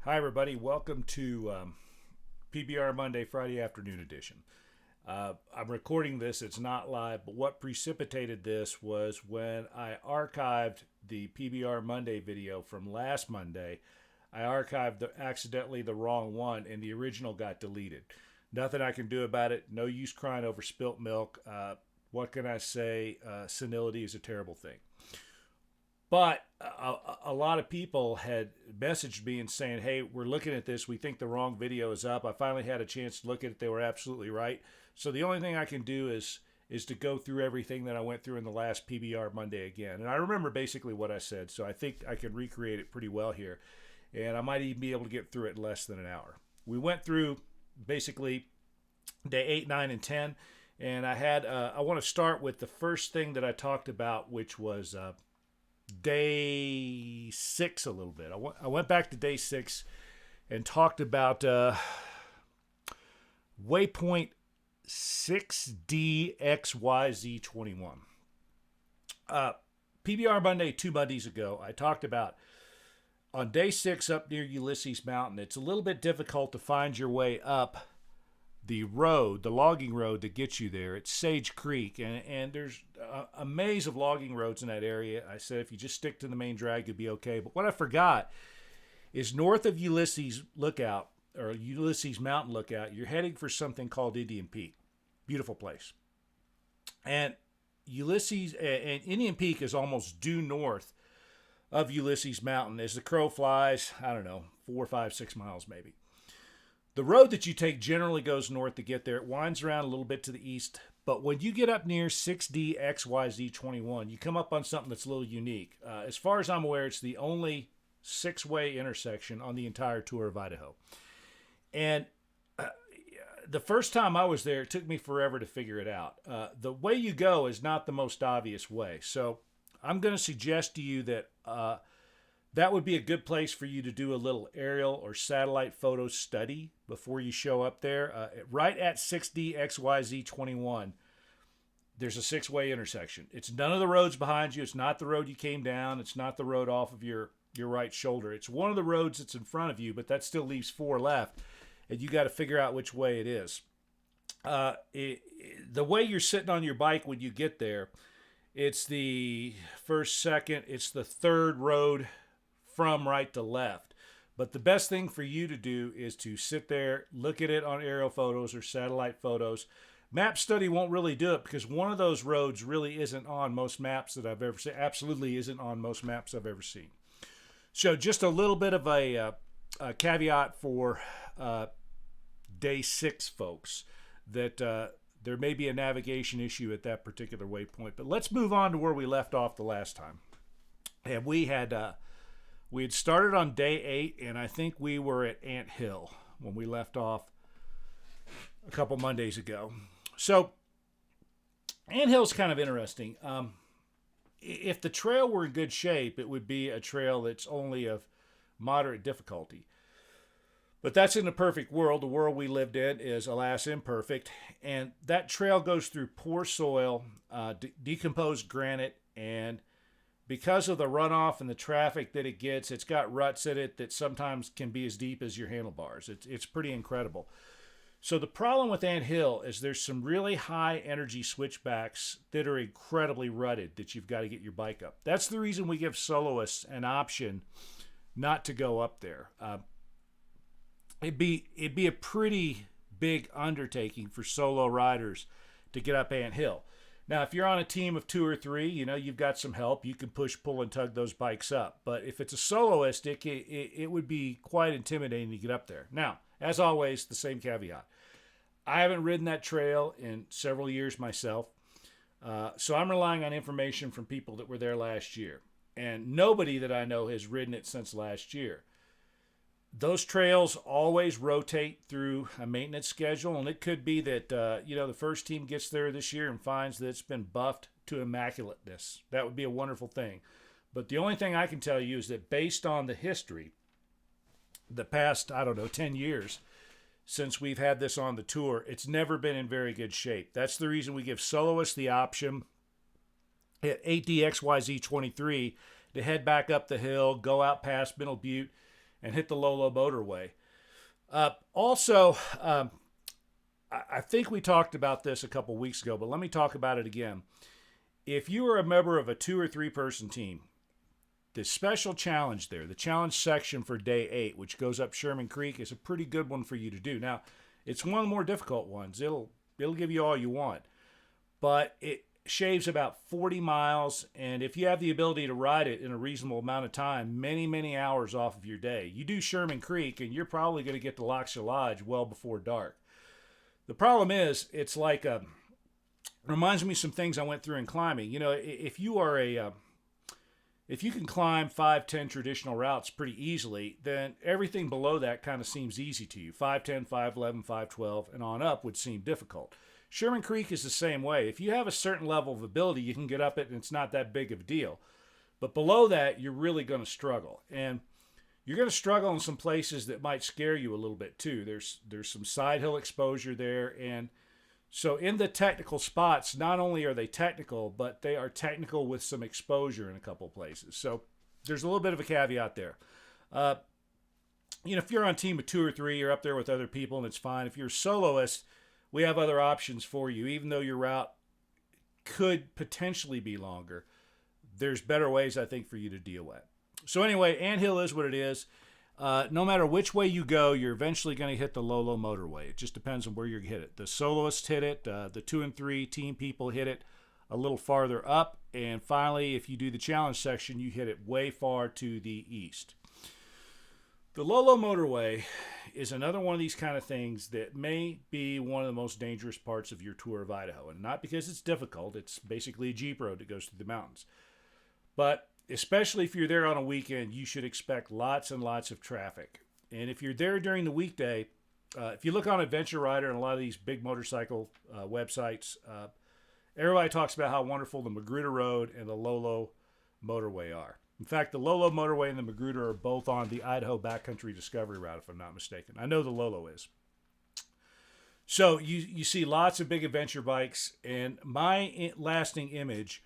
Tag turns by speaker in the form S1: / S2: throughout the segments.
S1: Hi, everybody. Welcome to PBR Monday, Friday afternoon edition. I'm recording this, it's not live, but what precipitated this was when I archived the PBR Monday video from last Monday. I archived accidentally the wrong one, and the original got deleted. Nothing I can do about it. No use crying over spilt milk. What can I say? Senility is a terrible thing. But a lot of people had messaged me and saying, hey, we're looking at this. We think the wrong video is up. I finally had a chance to look at it. They were absolutely right. So the only thing I can do is to go through everything that I went through in the last PBR Monday again. And I remember basically what I said. So I think I can recreate it pretty well here. And I might even be able to get through it in less than an hour. We went through basically day 8, 9, and 10. And I want to start with the first thing that I talked about, which was day 6 a little bit. I went back to day 6 and talked about waypoint 6DXYZ21. PBR Monday 2 Mondays ago, I talked about on day 6 up near Ulysses Mountain, it's a little bit difficult to find your way up the road, the logging road that gets you there. It's Sage Creek, and there's a maze of logging roads in that area. I said if you just stick to the main drag, you'll be okay. But what I forgot is north of Ulysses Lookout, or Ulysses Mountain Lookout, you're heading for something called Indian Peak. Beautiful place. And Indian Peak is almost due north of Ulysses Mountain. As the crow flies, I don't know, 4, 5, 6 miles maybe. The road that you take generally goes north to get there. It winds around a little bit to the east. But when you get up near 6DXYZ21, you come up on something that's a little unique. As far as I'm aware, it's the only 6-way intersection on the entire tour of Idaho. And the first time I was there, it took me forever to figure it out. The way you go is not the most obvious way. So I'm going to suggest to you that that would be a good place for you to do a little aerial or satellite photo study before you show up there. Right at 6DXYZ21, there's a 6-way intersection. It's none of the roads behind you. It's not the road you came down. It's not the road off of your right shoulder. It's one of the roads that's in front of you, but that still leaves 4 left, and you got to figure out which way it is. The way you're sitting on your bike when you get there, it's the first, second, it's the third road from right to left. But the best thing for you to do is to sit there, look at it on aerial photos or satellite photos. Map study won't really do it because one of those roads really isn't on most maps that I've ever seen. Absolutely isn't on most maps I've ever seen. So just a little bit of a caveat for day 6 folks, that there may be a navigation issue at that particular waypoint. But let's move on to where we left off the last time. And we had started on day 8, and I think we were at Ant Hill when we left off a couple Mondays ago. So Ant Hill's kind of interesting. If the trail were in good shape, it would be a trail that's only of moderate difficulty. But that's in the perfect world. The world we lived in is, alas, imperfect. And that trail goes through poor soil, decomposed granite, and because of the runoff and the traffic that it gets, it's got ruts in it that sometimes can be as deep as your handlebars. It's pretty incredible. So the problem with Ant Hill is there's some really high energy switchbacks that are incredibly rutted that you've got to get your bike up. That's the reason we give soloists an option not to go up there. It'd be a pretty big undertaking for solo riders to get up Ant Hill. Now, if you're on a team of 2 or 3, you've got some help. You can push, pull, and tug those bikes up. But if it's a soloist, it would be quite intimidating to get up there. Now, as always, the same caveat. I haven't ridden that trail in several years myself, so I'm relying on information from people that were there last year. And nobody that I know has ridden it since last year. Those trails always rotate through a maintenance schedule, and it could be that the first team gets there this year and finds that it's been buffed to immaculateness. That would be a wonderful thing. But the only thing I can tell you is that based on the history, the past, 10 years since we've had this on the tour, it's never been in very good shape. That's the reason we give soloists the option at 8DXYZ23 to head back up the hill, go out past Middle Butte, and hit the Lolo Motorway. Also, I think we talked about this a couple weeks ago, but let me talk about it again. If you are a member of a 2 or 3 person team, the special challenge there, the challenge section for day 8, which goes up Sherman Creek, is a pretty good one for you to do. Now, it's one of the more difficult ones. It'll give you all you want, but it shaves about 40 miles, and if you have the ability to ride it in a reasonable amount of time, many, many hours off of your day. You do Sherman Creek, and you're probably going to get to Loxia Lodge well before dark. The problem is, it's like reminds me of some things I went through in climbing. You know, if you are if you can climb 5, 10 traditional routes pretty easily, then everything below that kind of seems easy to you. 510, 511, 512, and on up would seem difficult. Sherman Creek is the same way. If you have a certain level of ability, you can get up it, and it's not that big of a deal. But below that, you're really going to struggle. And you're going to struggle in some places that might scare you a little bit too. There's some side hill exposure there, and so in the technical spots, not only are they technical, but they are technical with some exposure in a couple places. So there's a little bit of a caveat there. If you're on a team of 2 or 3, you're up there with other people, and it's fine. If you're a soloist, we have other options for you. Even though your route could potentially be longer, there's better ways, I think, for you to deal with. So anyway, Anthill is what it is. No matter which way you go, you're eventually going to hit the Lolo Motorway. It just depends on where you hit it. The soloists hit it. The 2 and 3 team people hit it a little farther up. And finally, if you do the challenge section, you hit it way far to the east. The Lolo Motorway is another one of these kind of things that may be one of the most dangerous parts of your tour of Idaho. And not because it's difficult. It's basically a Jeep road that goes through the mountains. But especially if you're there on a weekend, you should expect lots and lots of traffic. And if you're there during the weekday, if you look on Adventure Rider and a lot of these big motorcycle websites, everybody talks about how wonderful the Magruder Road and the Lolo Motorway are. In fact, the Lolo Motorway and the Magruder are both on the Idaho Backcountry Discovery Route, if I'm not mistaken. I know the Lolo is. So you see lots of big adventure bikes, and my lasting image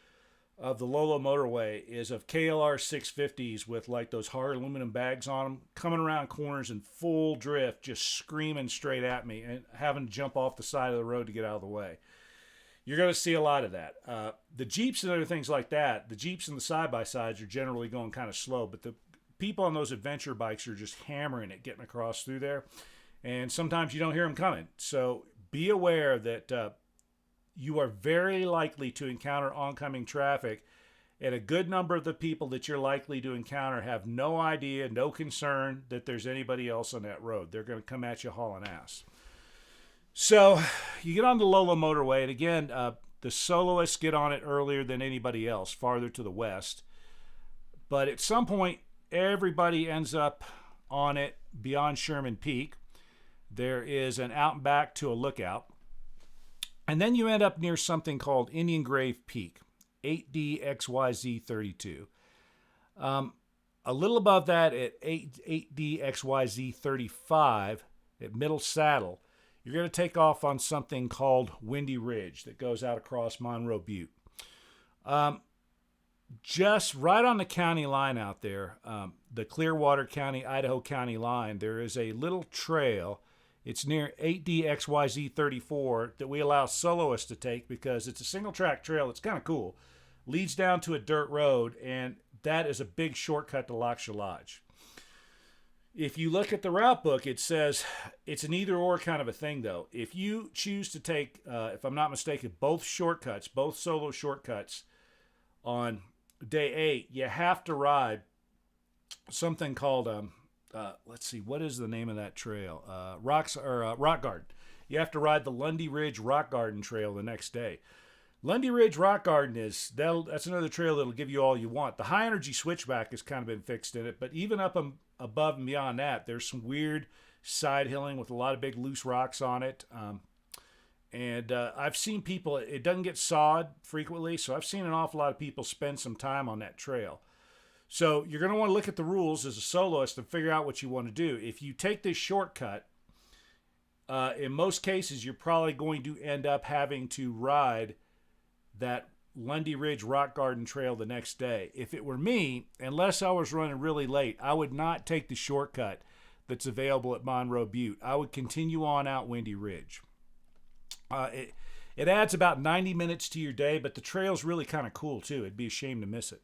S1: of the Lolo Motorway is of KLR 650s with like those hard aluminum bags on them, coming around corners in full drift, just screaming straight at me and having to jump off the side of the road to get out of the way. You're going to see a lot of that. The Jeeps and other things like that, the Jeeps and the side-by-sides are generally going kind of slow, but the people on those adventure bikes are just hammering it, getting across through there, and sometimes you don't hear them coming. So be aware that you are very likely to encounter oncoming traffic, and a good number of the people that you're likely to encounter have no idea, no concern that there's anybody else on that road. They're going to come at you hauling ass. So you get on the Lolo Motorway, and again, the soloists get on it earlier than anybody else, farther to the west. But at some point, everybody ends up on it beyond Sherman Peak. There is an out and back to a lookout. And then you end up near something called Indian Grave Peak, 8DXYZ32. A little above that at 8DXYZ35 at Middle Saddle, you're going to take off on something called Windy Ridge that goes out across Monroe Butte. Just right on the county line out there, the Clearwater County, Idaho County line, there is a little trail. It's near 8DXYZ34 that we allow soloists to take because it's a single track trail. It's kind of cool. Leads down to a dirt road, and that is a big shortcut to Loxia Lodge. If you look at the route book, it says it's an either or kind of a thing, though. If you choose to take, if I'm not mistaken, both shortcuts, both solo shortcuts on day 8, you have to ride something called let's see, what is the name of that trail? Rock Garden. You have to ride the Lundy Ridge Rock Garden Trail the next day. Lundy Ridge Rock Garden that's another trail that'll give you all you want. The high energy switchback has kind of been fixed in it, but even up above and beyond that, there's some weird side hilling with a lot of big loose rocks on it. And I've seen people, it doesn't get sawed frequently, so I've seen an awful lot of people spend some time on that trail. So you're going to want to look at the rules as a soloist and figure out what you want to do. If you take this shortcut, in most cases, you're probably going to end up having to ride that Lundy Ridge Rock Garden Trail the next day. If it were me, unless I was running really late, I would not take the shortcut that's available at Monroe Butte. I would continue on out Windy Ridge. It adds about 90 minutes to your day, but the trail's really kind of cool too. It'd be a shame to miss it.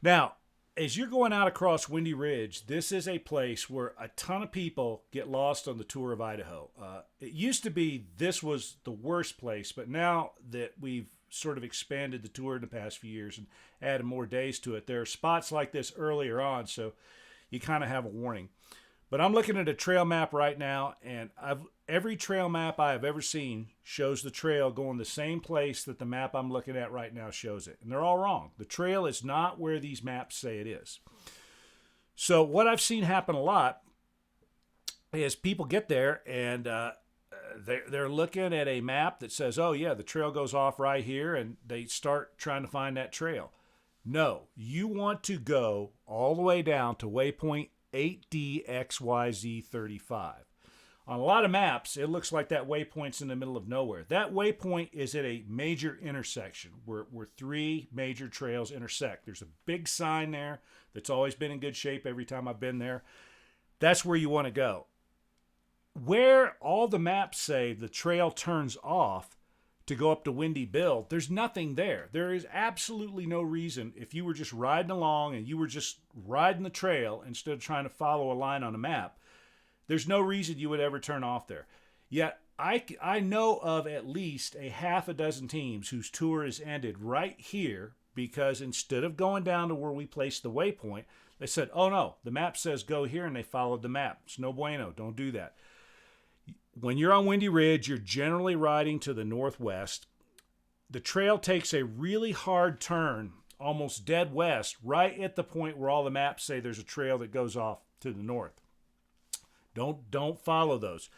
S1: Now, as you're going out across Windy Ridge, this is a place where a ton of people get lost on the Tour of Idaho. It used to be this was the worst place, but now that we've sort of expanded the tour in the past few years and added more days to it, there are spots like this earlier on, so you kind of have a warning. But I'm looking at a trail map right now, and every trail map I have ever seen shows the trail going the same place that the map I'm looking at right now shows it. And they're all wrong. The trail is not where these maps say it is. So what I've seen happen a lot is people get there and they're looking at a map that says, oh yeah, the trail goes off right here, and they start trying to find that trail. No, you want to go all the way down to waypoint 8DXYZ35. On a lot of maps, it looks like that waypoint's in the middle of nowhere. That waypoint is at a major intersection where three major trails intersect. There's a big sign there that's always been in good shape every time I've been there. That's where you want to go. Where all the maps say the trail turns off to go up to Windy Bill, there's nothing there. There is absolutely no reason, if you were just riding along and you were just riding the trail instead of trying to follow a line on a map, there's no reason you would ever turn off there. Yet I know of at least a half a dozen teams whose tour is ended right here because instead of going down to where we placed the waypoint, they said, oh no, the map says go here, and they followed the map. It's no bueno. Don't do that. When you're on Windy Ridge, you're generally riding to the northwest. The trail takes a really hard turn, almost dead west, right at the point where all the maps say there's a trail that goes off to the north. Don't follow those.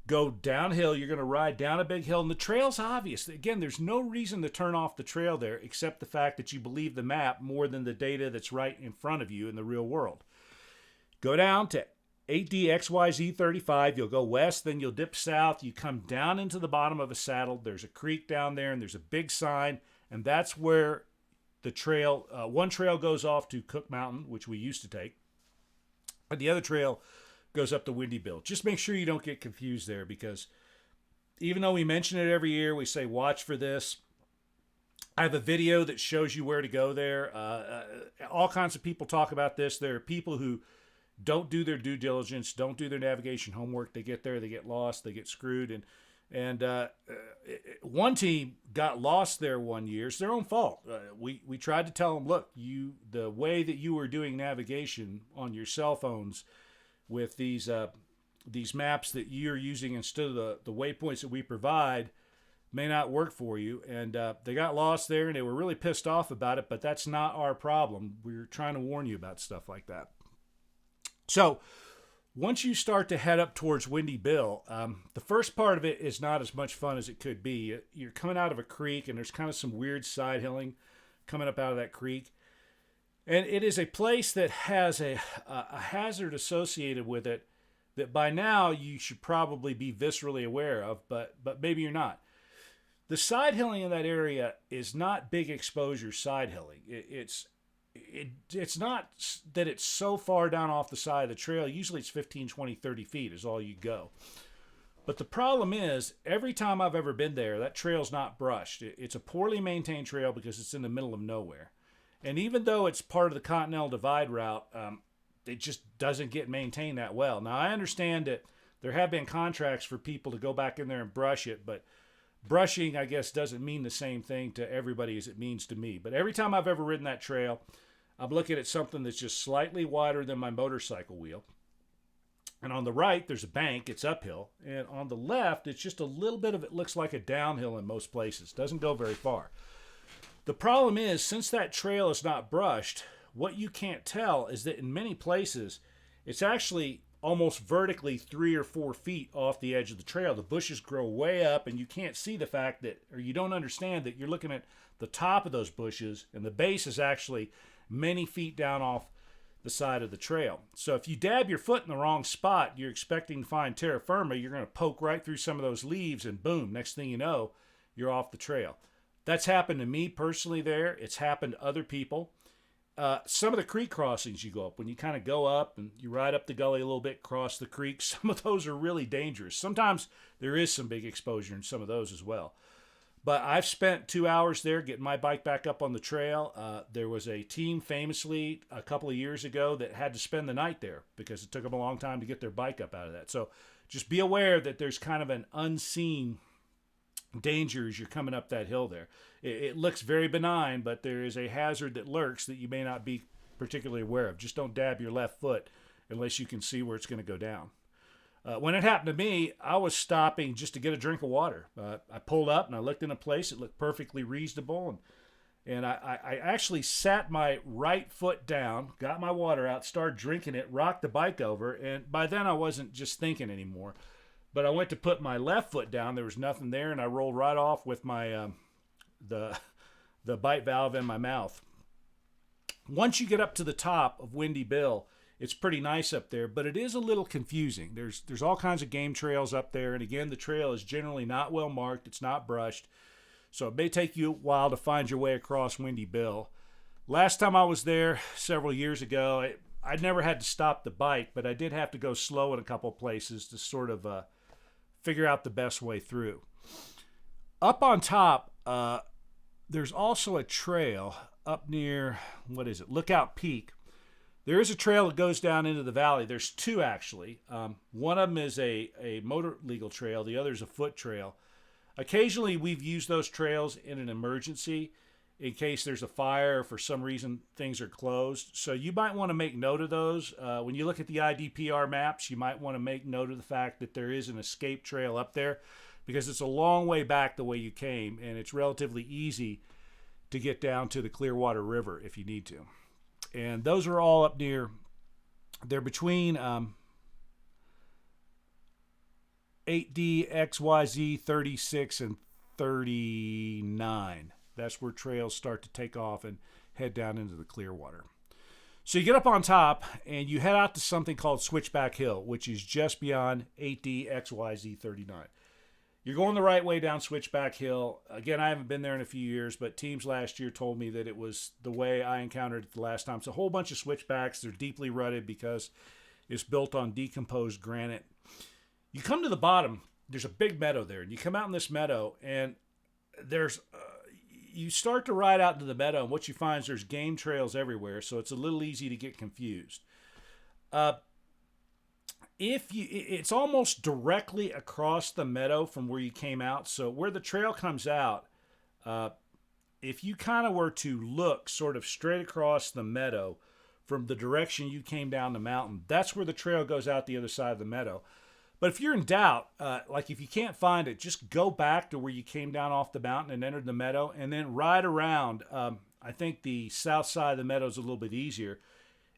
S1: Go downhill. You're going to ride down a big hill, and the trail's obvious. Again, there's no reason to turn off the trail there except the fact that you believe the map more than the data that's right in front of you in the real world. Go down to 8DXYZ35, you'll go west, then you'll dip south, you come down into the bottom of a saddle, there's a creek down there, and there's a big sign, and that's where the trail, one trail goes off to Cook Mountain, which we used to take, and the other trail goes up to Windy Bill. Just make sure you don't get confused there, because even though we mention it every year, we say watch for this. I have a video that shows you where to go there. All kinds of people talk about this. There are people who don't do their due diligence, don't do their navigation homework. They get there, they get lost, they get screwed. And one team got lost there one year. It's their own fault. We tried to tell them, look, the way that you were doing navigation on your cell phones with these maps that you're using instead of the waypoints that we provide may not work for you. And they got lost there, and they were really pissed off about it, but that's not our problem. We're trying to warn you about stuff like that. So once you start to head up towards Windy Bill, the first part of it is not as much fun as it could be. You're coming out of a creek, and there's kind of some weird side hilling coming up out of that creek. And it is a place that has a hazard associated with it that by now you should probably be viscerally aware of, but maybe you're not. The side hilling in that area is not big exposure side hilling. It's not that it's so far down off the side of the trail. Usually it's 15, 20, 30 feet is all you go. But the problem is, every time I've ever been there, that trail's not brushed. It's a poorly maintained trail because it's in the middle of nowhere. And even though it's part of the Continental Divide route, it just doesn't get maintained that well. Now, I understand that there have been contracts for people to go back in there and brush it, but brushing, I guess, doesn't mean the same thing to everybody as it means to me. But every time I've ever ridden that trail, I'm looking at something that's just slightly wider than my motorcycle wheel. And on the right, there's a bank. It's uphill. And on the left, it's just a little bit of it looks like a downhill in most places. Doesn't go very far. The problem is, since that trail is not brushed, what you can't tell is that in many places, it's actually almost vertically 3 or 4 feet off the edge of the trail. The bushes grow way up, and you can't see the fact that, or you don't understand that you're looking at the top of those bushes, and the base is actually many feet down off the side of the trail. So if you dab your foot in the wrong spot, you're expecting to find terra firma, you're going to poke right through some of those leaves, and boom, next thing you know, you're off the trail. That's happened to me personally there. It's happened to other people. Some of the creek crossings you go up, when you kind of go up and you ride up the gully a little bit, cross the creek, some of those are really dangerous. Sometimes there is some big exposure in some of those as well. But I've spent 2 hours there getting my bike back up on the trail. There was a team famously a couple of years ago that had to spend the night there because it took them a long time to get their bike up out of that. So just be aware that there's kind of an unseen danger as you're coming up that hill there. It looks very benign, but there is a hazard that lurks that you may not be particularly aware of. Just don't dab your left foot unless you can see where it's going to go down. When it happened to me, I was stopping just to get a drink of water. I pulled up and I looked in a place. It looked perfectly reasonable. And I actually sat my right foot down, got my water out, started drinking it, rocked the bike over. And by then I wasn't just thinking anymore. But I went to put my left foot down. There was nothing there. And I rolled right off with my the bite valve in my mouth. Once you get up to the top of Windy Bill, it's pretty nice up there, but it is a little confusing. There's all kinds of game trails up there, and again, the trail is generally not well marked. It's not brushed, so it may take you a while to find your way across Windy Bill. Last time I was there several years ago, I'd never had to stop the bike, but I did have to go slow in a couple of places to sort of figure out the best way through. Up on top, there's also a trail up near, Lookout Peak. There is a trail that goes down into the valley. There's two, actually. One of them is a motor legal trail. The other is a foot trail. Occasionally, we've used those trails in an emergency in case there's a fire or for some reason things are closed. So you might want to make note of those. When you look at the IDPR maps, you might want to make note of the fact that there is an escape trail up there because it's a long way back the way you came, and it's relatively easy to get down to the Clearwater River if you need to. And those are all up near, they're between 8D, XYZ, 36, and 39. That's where trails start to take off and head down into the Clearwater. So you get up on top and you head out to something called Switchback Hill, which is just beyond 8D, XYZ, 39. You're going the right way down Switchback Hill. Again, I haven't been there in a few years, but teams last year told me that it was the way I encountered it the last time. It's a whole bunch of switchbacks. They're deeply rutted because it's built on decomposed granite. You come to the bottom, there's a big meadow there. And you come out in this meadow, and there's you start to ride out into the meadow, and what you find is there's game trails everywhere, so it's a little easy to get confused. It's almost directly across the meadow from where you came out. So where the trail comes out, if you kind of were to look sort of straight across the meadow from the direction you came down the mountain, that's where the trail goes out the other side of the meadow. But if you're in doubt, like if you can't find it, just go back to where you came down off the mountain and entered the meadow, and then ride around. I think the south side of the meadow is a little bit easier,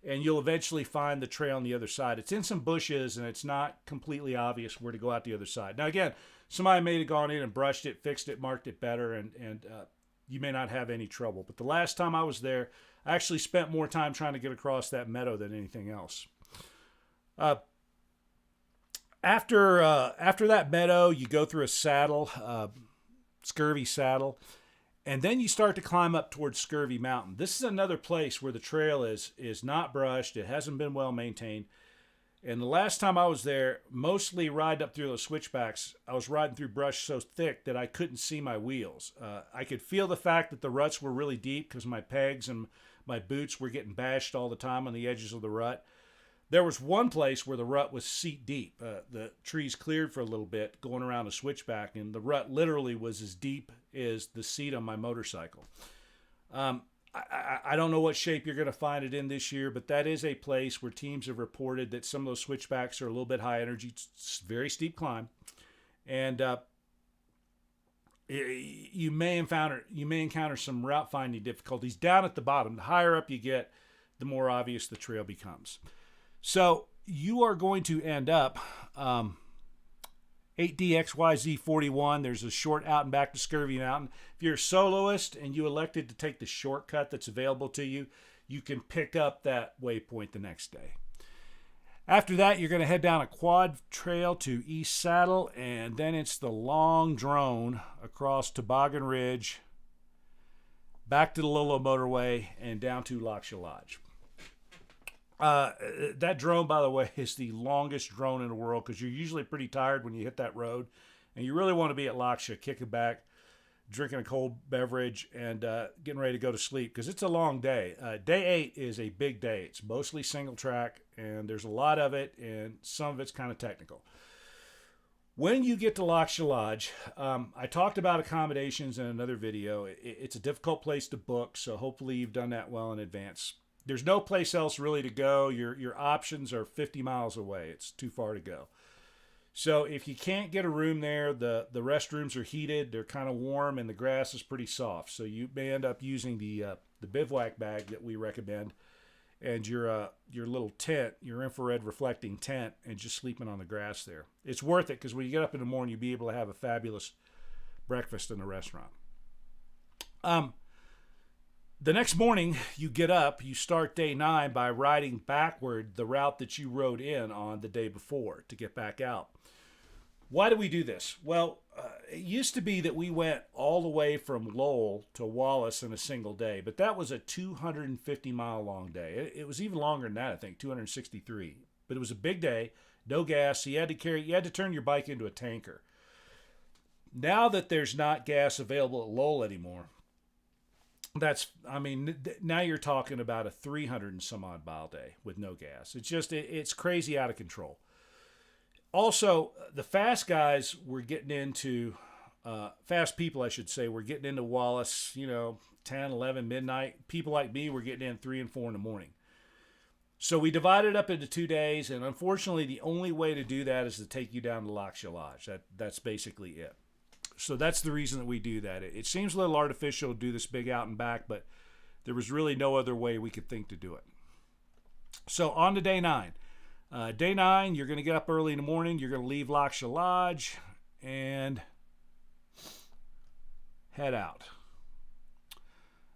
S1: and you'll eventually find the trail on the other side. It's in some bushes, and it's not completely obvious where to go out the other side. Now, again, somebody may have gone in and brushed it, fixed it, marked it better, and you may not have any trouble. But the last time I was there, I actually spent more time trying to get across that meadow than anything else. After that meadow, you go through a saddle, Scurvy Saddle, and then you start to climb up towards Scurvy Mountain. This is another place where the trail is not brushed. It hasn't been well maintained. And the last time I was there, mostly riding up through those switchbacks, I was riding through brush so thick that I couldn't see my wheels. I could feel the fact that the ruts were really deep because my pegs and my boots were getting bashed all the time on the edges of the rut. There was one place where the rut was seat deep. The trees cleared for a little bit going around a switchback, and the rut literally was as deep as the seat on my motorcycle. I don't know what shape you're going to find it in this year, but that is a place where teams have reported that some of those switchbacks are a little bit high energy. It's a very steep climb, and you may encounter some route finding difficulties down at the bottom. The higher up you get, the more obvious the trail becomes. So you are going to end up 8DXYZ41. There's a short out and back to Scurvy Mountain. If you're a soloist and you elected to take the shortcut that's available to you, you can pick up that waypoint the next day. After that, you're going to head down a quad trail to East Saddle, and then it's the long drone across Toboggan Ridge back to the Lolo Motorway, and down to Lac Lodge. That drone, by the way, is the longest drone in the world because you're usually pretty tired when you hit that road, and you really want to be at Lac, kicking back, drinking a cold beverage, and getting ready to go to sleep because it's a long day. Day 8 is a big day. It's mostly single track, and there's a lot of it, and some of it's kind of technical. When you get to Lac Lodge, I talked about accommodations in another video. It's a difficult place to book, so hopefully you've done that well in advance. There's no place else really to go. Your options are 50 miles away. It's too far to go. So if you can't get a room there, the restrooms are heated. They're kind of warm, and the grass is pretty soft. So you may end up using the bivouac bag that we recommend, and your little tent, your infrared reflecting tent, and just sleeping on the grass there. It's worth it because when you get up in the morning, you'll be able to have a fabulous breakfast in the restaurant. The next morning, you get up, you start day 9 by riding backward the route that you rode in on the day before to get back out. Why do we do this? Well, it used to be that we went all the way from Lowell to Wallace in a single day, but that was a 250-mile long day. It was even longer than that, I think, 263. But it was a big day, no gas, so you had to turn your bike into a tanker. Now that there's not gas available at Lowell anymore, now you're talking about a 300 and some odd mile day with no gas. It's crazy out of control. Also, the fast guys were getting into, fast people, I should say, were getting into Wallace, 10, 11, midnight. People like me were getting in 3 and 4 in the morning. So we divided up into 2 days, and unfortunately, the only way to do that is to take you down to Lac Lodge. That's basically it. So that's the reason that we do that. It seems a little artificial to do this big out and back, but there was really no other way we could think to do it. So on to day 9. Day 9, you're going to get up early in the morning. You're going to leave Lac Lodge and head out.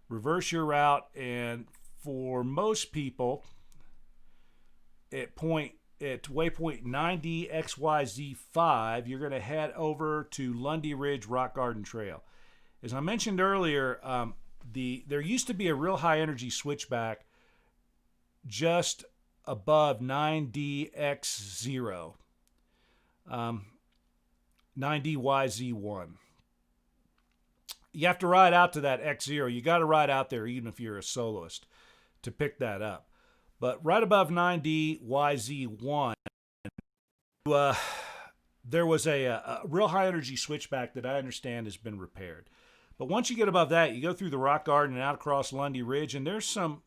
S1: Reverse your route, and for most people, at waypoint 9DXYZ5, you're going to head over to Lundy Ridge Rock Garden Trail. As I mentioned earlier, there used to be a real high energy switchback just above 9DX0, 9DYZ1. You have to ride out to that X0. You got to ride out there even if you're a soloist to pick that up. But right above 9DYZ1, there was a real high energy switchback that I understand has been repaired. But once you get above that, you go through the rock garden and out across Lundy Ridge, and there's some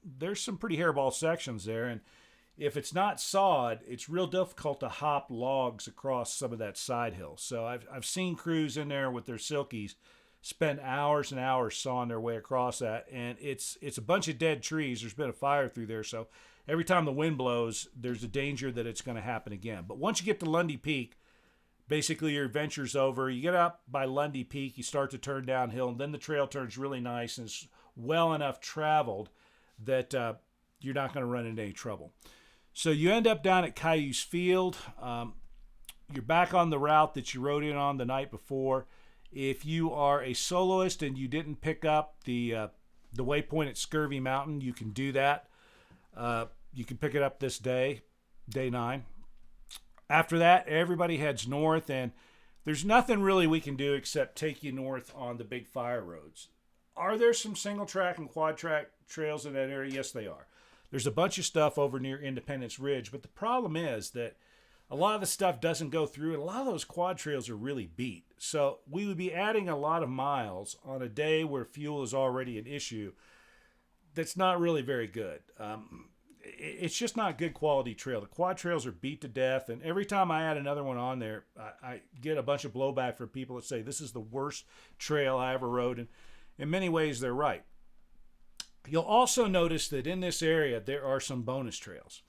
S1: pretty hairball sections there. And if it's not sawed, it's real difficult to hop logs across some of that side hill. So I've seen crews in there with their silkies spend hours and hours sawing their way across that, and it's a bunch of dead trees. There's been a fire through there, so every time the wind blows, there's a danger that it's going to happen again. But once you get to Lundy Peak, basically your adventure's over. You get up by Lundy Peak, you start to turn downhill, and then the trail turns really nice and it's well enough traveled that you're not going to run into any trouble. So you end up down at Cayuse Field. You're back on the route that you rode in on the night before. If you are a soloist and you didn't pick up the waypoint at Scurvy Mountain, you can do that. You can pick it up this day, day 9. After that, everybody heads north, and there's nothing really we can do except take you north on the big fire roads. Are there some single track and quad track trails in that area? Yes, they are. There's a bunch of stuff over near Independence Ridge, but the problem is that a lot of the stuff doesn't go through, and a lot of those quad trails are really beat. So we would be adding a lot of miles on a day where fuel is already an issue. That's not really very good. It's just not good quality trail. The quad trails are beat to death, and every time I add another one on there, I get a bunch of blowback from people that say this is the worst trail I ever rode, and in many ways they're right. You'll also notice that in this area there are some bonus trails.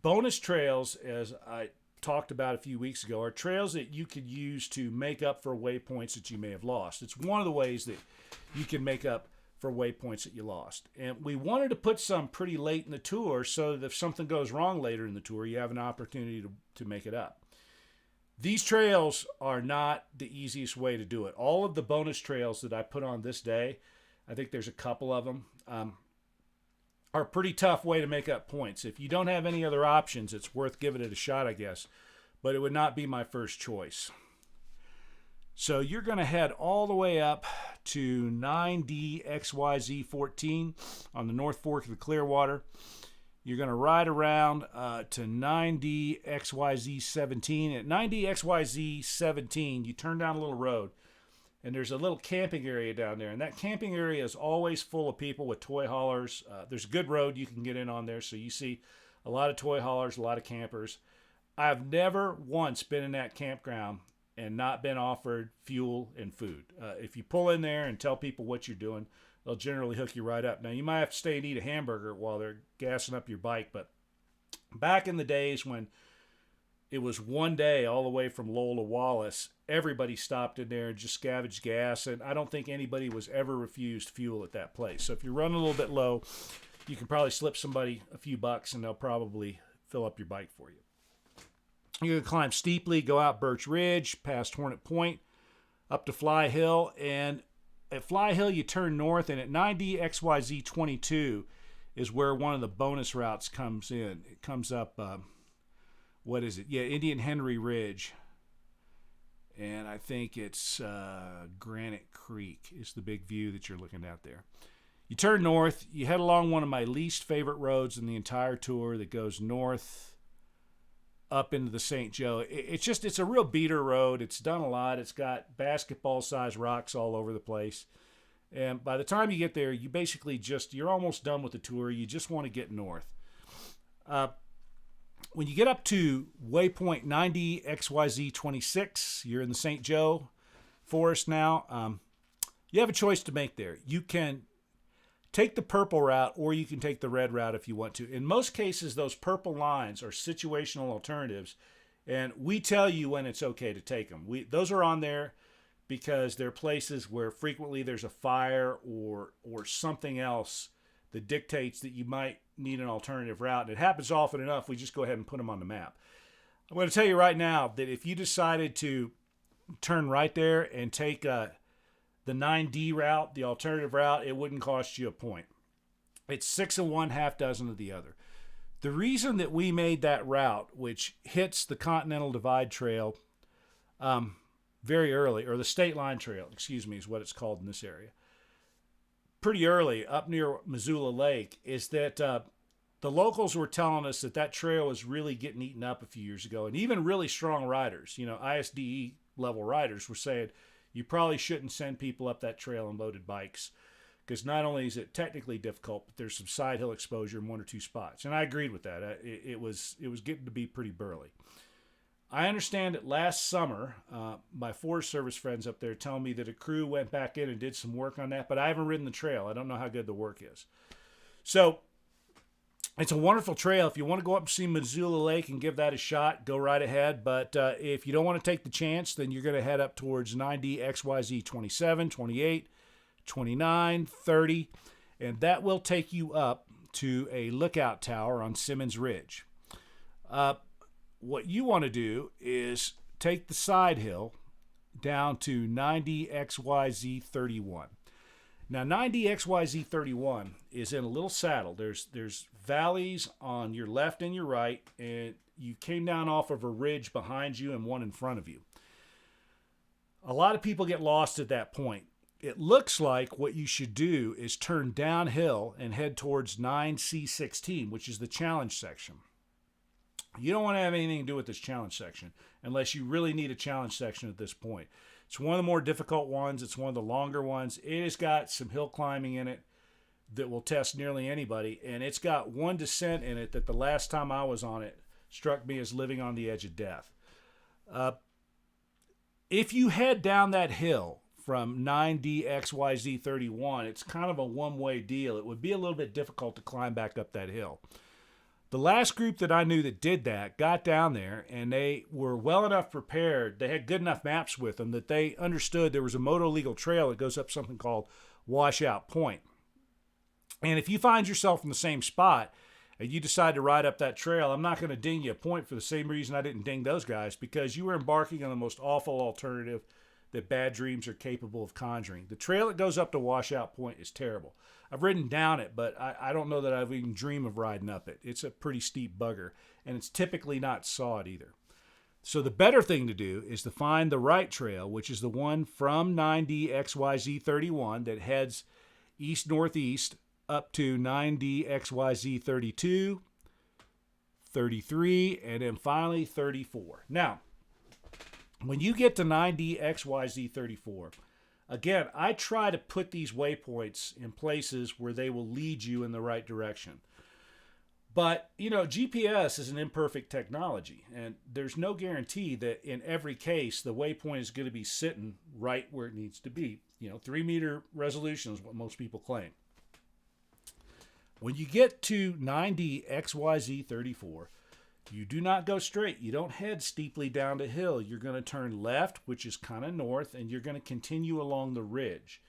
S1: Bonus trails, as I talked about a few weeks ago, are trails that you could use to make up for waypoints that you may have lost. It's one of the ways that you can make up for waypoints that you lost. And we wanted to put some pretty late in the tour so that if something goes wrong later in the tour, you have an opportunity to make it up. These trails are not the easiest way to do it. All of the bonus trails that I put on this day, I think there's a couple of them, are a pretty tough way to make up points. If you don't have any other options, it's worth giving it a shot, I guess. But it would not be my first choice. So you're going to head all the way up to 9DXYZ14 on the North Fork of the Clearwater. You're going to ride around to 9DXYZ17. At 9DXYZ17, you turn down a little road, and there's a little camping area down there. And that camping area is always full of people with toy haulers. There's a good road you can get in on there, so you see a lot of toy haulers, a lot of campers. I've never once been in that campground and not been offered fuel and food. If you pull in there and tell people what you're doing, they'll generally hook you right up. Now, you might have to stay and eat a hamburger while they're gassing up your bike, but back in the days when it was one day all the way from Lowell to Wallace, everybody stopped in there and just scavenged gas, and I don't think anybody was ever refused fuel at that place. So if you're running a little bit low, you can probably slip somebody a few bucks, and they'll probably fill up your bike for you. You're going to climb steeply, go out Birch Ridge, past Hornet Point, up to Fly Hill, and at Fly Hill you turn north, and at 9DXYZ22 is where one of the bonus routes comes in. It comes up, Indian Henry Ridge, and I think it's Granite Creek is the big view that you're looking at there. You turn north, you head along one of my least favorite roads in the entire tour that goes north up into the St. Joe. It's a real beater road. It's done a lot. It's got basketball-sized rocks all over the place. And by the time you get there, you basically you're almost done with the tour. You just want to get north. When you get up to waypoint 90XYZ26, you're in the St. Joe Forest now. You have a choice to make there. You can take the purple route, or you can take the red route if you want to. In most cases, those purple lines are situational alternatives, and we tell you when it's okay to take them. Those are on there because they're places where frequently there's a fire or something else that dictates that you might need an alternative route. And it happens often enough, we just go ahead and put them on the map. I'm going to tell you right now that if you decided to turn right there and take the 9D route, the alternative route, it wouldn't cost you a point. It's 6 of one, half dozen of the other. The reason that we made that route, which hits the Continental Divide Trail very early, or the State Line Trail, is what it's called in this area, pretty early up near Missoula Lake, is that the locals were telling us that trail was really getting eaten up a few years ago. And even really strong riders, ISDE level riders, were saying, you probably shouldn't send people up that trail on loaded bikes because not only is it technically difficult, but there's some side hill exposure in one or two spots. And I agreed with that. It was getting to be pretty burly. I understand that last summer, my Forest Service friends up there tell me that a crew went back in and did some work on that, but I haven't ridden the trail. I don't know how good the work is. So it's a wonderful trail. If you want to go up and see Missoula Lake and give that a shot, go right ahead. But if you don't want to take the chance, then you're going to head up towards 9DXYZ 27, 28, 29, 30, and that will take you up to a lookout tower on Simmons Ridge. What you want to do is take the side hill down to 9DXYZ 31. Now, 9DXYZ 31 is in a little saddle. There's valleys on your left and your right, and you came down off of a ridge behind you and one in front of you. A lot of people get lost at that point. It looks like what you should do is turn downhill and head towards 9C16, which is the challenge section. You don't want to have anything to do with this challenge section unless you really need a challenge section at this point. It's one of the more difficult ones. It's one of the longer ones. It has got some hill climbing in it that will test nearly anybody, and it's got one descent in it that the last time I was on it struck me as living on the edge of death. If you head down that hill from 9DXYZ 31, it's kind of a one-way deal. It would be a little bit difficult to climb back up that hill. The last group that I knew that did that got down there, and they were well enough prepared. They had good enough maps with them that they understood there was a moto legal trail that goes up something called Washout Point. And if you find yourself in the same spot, and you decide to ride up that trail, I'm not going to ding you a point for the same reason I didn't ding those guys, because you were embarking on the most awful alternative that bad dreams are capable of conjuring. The trail that goes up to Washout Point is terrible. I've ridden down it, but I don't know that I've even dreamed of riding up it. It's a pretty steep bugger, and it's typically not sawed either. So the better thing to do is to find the right trail, which is the one from 9D XYZ 31 that heads east-northeast up to 9D XYZ 32, 33, and then finally 34. Now, when you get to 9D XYZ 34, again, I try to put these waypoints in places where they will lead you in the right direction. But, GPS is an imperfect technology, and there's no guarantee that in every case the waypoint is going to be sitting right where it needs to be. 3-meter resolution is what most people claim. When you get to 9D XYZ 34, you do not go straight. You don't head steeply down the hill. You're going to turn left, which is kind of north, and you're going to continue along the ridge.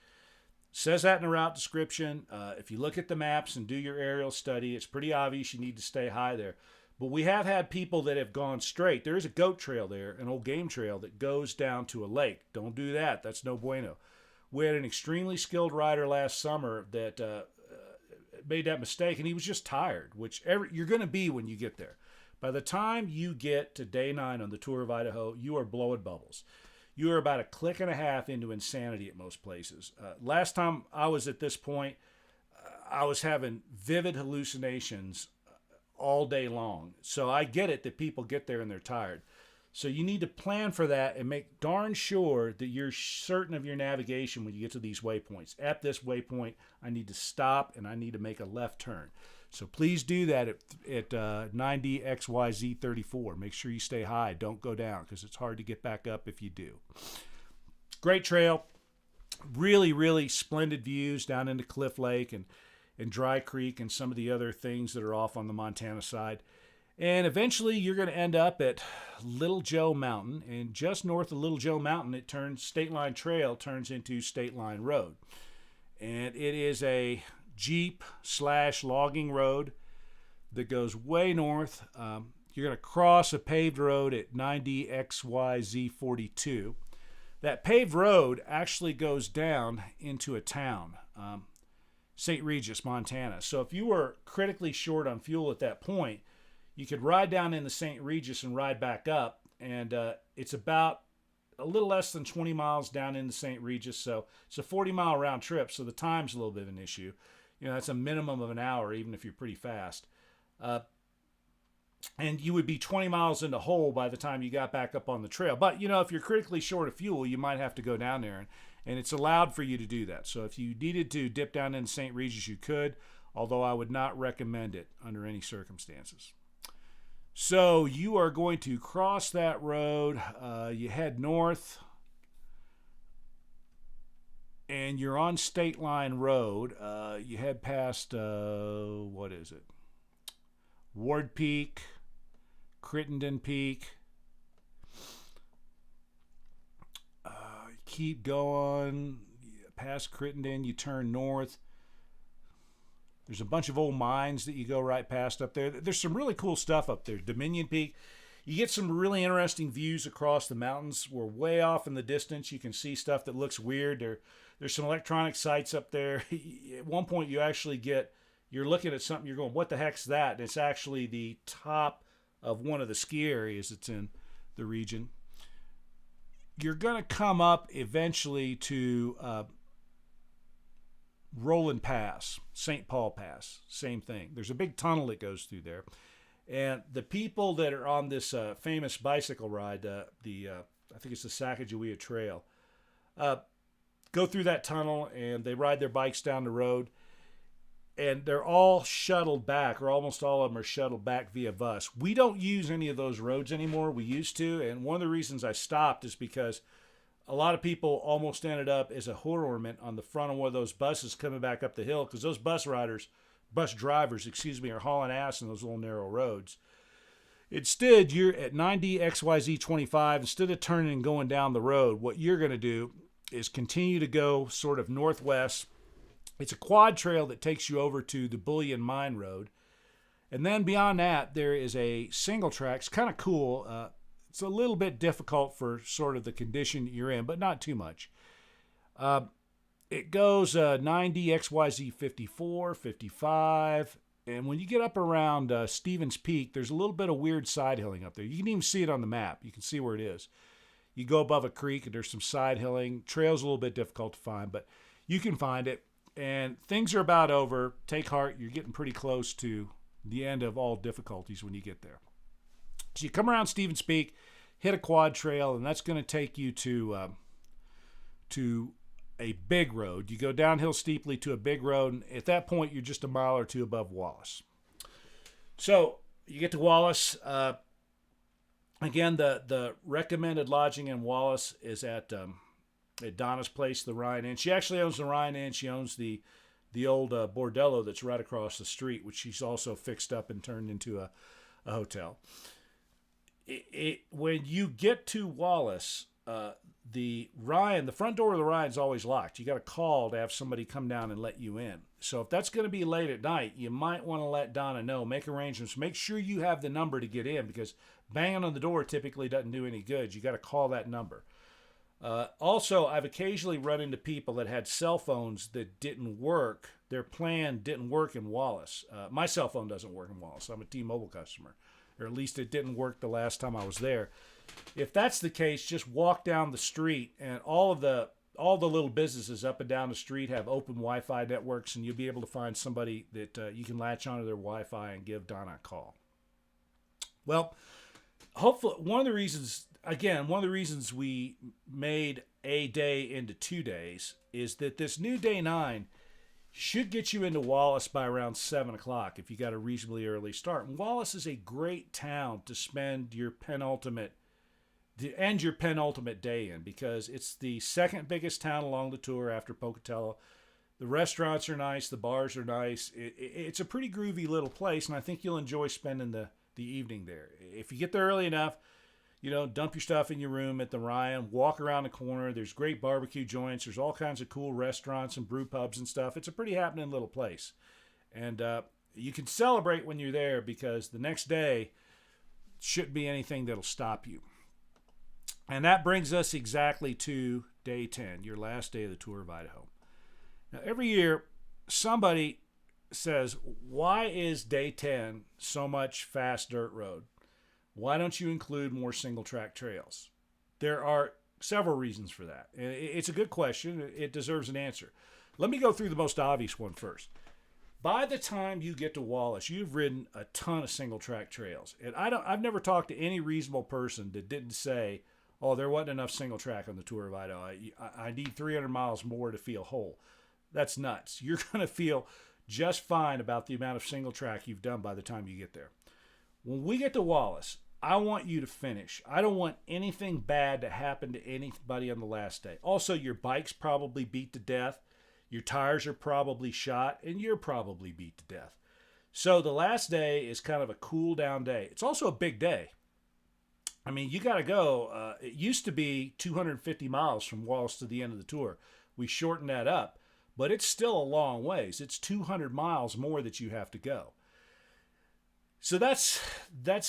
S1: Says that in the route description. If you look at the maps and do your aerial study, it's pretty obvious you need to stay high there. But we have had people that have gone straight. There is a goat trail there, an old game trail that goes down to a lake. Don't do that. That's no bueno. We had an extremely skilled rider last summer that made that mistake, and he was just tired, which you're going to be when you get there. By the time you get to day 9 on the Tour of Idaho, you are blowing bubbles. You are about a click and a half into insanity at most places. Last time I was at this point, I was having vivid hallucinations all day long. So I get it that people get there and they're tired. So you need to plan for that and make darn sure that you're certain of your navigation when you get to these waypoints. At this waypoint, I need to stop and I need to make a left turn. So please do that at 9D XYZ 34. Make sure you stay high. Don't go down, because it's hard to get back up if you do. Great trail. Really, really splendid views down into Cliff Lake and Dry Creek and some of the other things that are off on the Montana side. And eventually you're going to end up at Little Joe Mountain. And just north of Little Joe Mountain, State Line Trail turns into State Line Road. And it is a Jeep/logging road that goes way north. You're going to cross a paved road at 9D XYZ 42. That paved road actually goes down into a town, St. Regis, Montana. So if you were critically short on fuel at that point, you could ride down into St. Regis and ride back up, and it's about a little less than 20 miles down into St. Regis, so it's a 40-mile round trip, so the time's a little bit of an issue. That's a minimum of an hour, even if you're pretty fast. And you would be 20 miles in the hole by the time you got back up on the trail. But, if you're critically short of fuel, you might have to go down there, and it's allowed for you to do that. So if you needed to dip down into St. Regis, you could, although I would not recommend it under any circumstances. So you are going to cross that road. You head north, and you're on State Line Road. You head past, Ward Peak, Crittenden Peak. Keep going past Crittenden. You turn north. There's a bunch of old mines that you go right past up there. There's some really cool stuff up there. Dominion Peak. You get some really interesting views across the mountains. We're way off in the distance. You can see stuff that looks weird. There's some electronic sites up there. At one point, you're looking at something, you're going, what the heck's that? And it's actually the top of one of the ski areas that's in the region. You're going to come up eventually to Roland Pass, St. Paul Pass, same thing. There's a big tunnel that goes through there. And the people that are on this famous bicycle ride, I think it's the Sacagawea Trail, go through that tunnel and they ride their bikes down the road. And they're all shuttled back, or almost all of them are shuttled back via bus. We don't use any of those roads anymore. We used to. And one of the reasons I stopped is because a lot of people almost ended up as a hood ornament on the front of one of those buses coming back up the hill, because those bus drivers, are hauling ass in those little narrow roads. Instead, you're at 9D XYZ 25. Instead of turning and going down the road, what you're going to do is continue to go sort of northwest. It's a quad trail that takes you over to the Bullion Mine Road. And then beyond that, there is a single track. It's kind of cool. It's a little bit difficult for sort of the condition you're in, but not too much. It goes 90, XYZ 54, 55. And when you get up around Stevens Peak, there's a little bit of weird side hilling up there. You can even see it on the map. You can see where it is. You go above a creek and there's some side hilling. Trail's a little bit difficult to find, but you can find it. And things are about over. Take heart. You're getting pretty close to the end of all difficulties when you get there. So you come around Stevens Peak, hit a quad trail, and that's going to take you to a big road. You go downhill steeply to a big road, and at that point, you're just a mile or two above Wallace. So you get to Wallace. Again, the recommended lodging in Wallace is at Donna's place, the Ryan Inn. She actually owns the Ryan Inn. She owns the old bordello that's right across the street, which she's also fixed up and turned into a hotel. When you get to Wallace, the front door of the Ryan is always locked. You got to call to have somebody come down and let you in. So if that's going to be late at night, you might want to let Donna know, make arrangements, make sure you have the number to get in, because banging on the door typically doesn't do any good. You got to call that number. Also, I've occasionally run into people that had cell phones that didn't work. Their plan didn't work in Wallace. My cell phone doesn't work in Wallace. I'm a T-Mobile customer, or at least it didn't work the last time I was there. If that's the case, just walk down the street, and all the little businesses up and down the street have open Wi-Fi networks, and you'll be able to find somebody that you can latch onto their Wi-Fi and give Donna a call. Well, hopefully, one of the reasons we made a day into 2 days is that this new day 9 should get you into Wallace by around 7 o'clock if you got a reasonably early start. And Wallace is a great town to spend your penultimate day in, because it's the second biggest town along the tour after Pocatello. The restaurants are nice. The bars are nice. It's a pretty groovy little place, and I think you'll enjoy spending the evening there. If you get there early enough, dump your stuff in your room at the Ryan, walk around the corner. There's great barbecue joints. There's all kinds of cool restaurants and brew pubs and stuff. It's a pretty happening little place. And you can celebrate when you're there, because the next day shouldn't be anything that'll stop you. And that brings us exactly to day 10, your last day of the tour of Idaho. Now, every year, somebody says, why is day 10 so much fast dirt road? Why don't you include more single track trails? There are several reasons for that. It's a good question. It deserves an answer. Let me go through the most obvious one first. By the time you get to Wallace, you've ridden a ton of single track trails. And I've never talked to any reasonable person that didn't say, oh, there wasn't enough single track on the Tour of Idaho. I need 300 miles more to feel whole. That's nuts. You're going to feel just fine about the amount of single track you've done by the time you get there. When we get to Wallace, I want you to finish. I don't want anything bad to happen to anybody on the last day. Also, your bike's probably beat to death. Your tires are probably shot, and you're probably beat to death. So the last day is kind of a cool down day. It's also a big day. I mean, you got to go. It used to be 250 miles from Wallace to the end of the tour. We shortened that up, but it's still a long ways. It's 200 miles more that you have to go. So that's